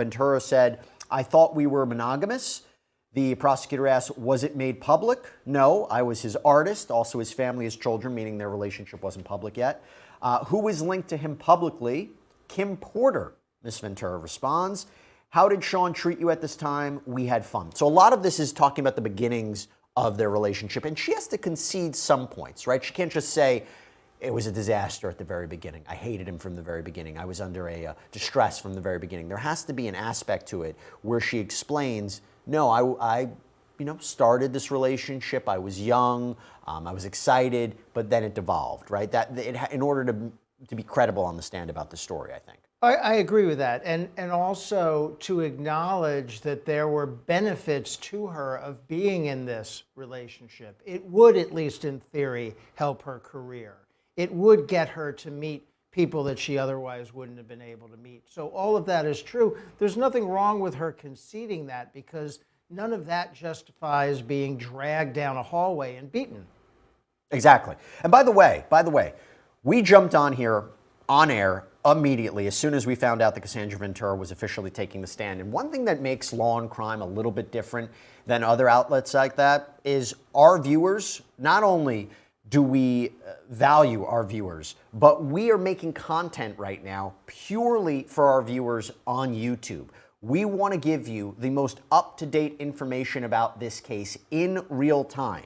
Ventura said, "I thought we were monogamous." The prosecutor asked, "Was it made public?" "No, I was his artist, also his family, his children," meaning their relationship wasn't public yet. "Who was linked to him publicly?" "Kim Porter," Miss Ventura responds. "How did Sean treat you at this time?" "We had fun." So a lot of this is talking about the beginnings of their relationship, and she has to concede some points, right? She can't just say, "It was a disaster at the very beginning. I hated him from the very beginning. I was under a distress from the very beginning." There has to be an aspect to it where she explains, "No, I started this relationship. I was young. I was excited, but then it devolved," right? In order to be credible on the stand about the story, I think. I agree with that. And also to acknowledge that there were benefits to her of being in this relationship. It would, at least in theory, help her career. It would get her to meet people that she otherwise wouldn't have been able to meet. So all of that is true. There's nothing wrong with her conceding that, because none of that justifies being dragged down a hallway and beaten. Exactly. And by the way, we jumped on here on air immediately as soon as we found out that Cassandra Ventura was officially taking the stand. And one thing that makes Law and Crime a little bit different than other outlets like that is our viewers. Not only do we value our viewers, but we are making content right now purely for our viewers on YouTube. We want to give you the most up-to-date information about this case in real time.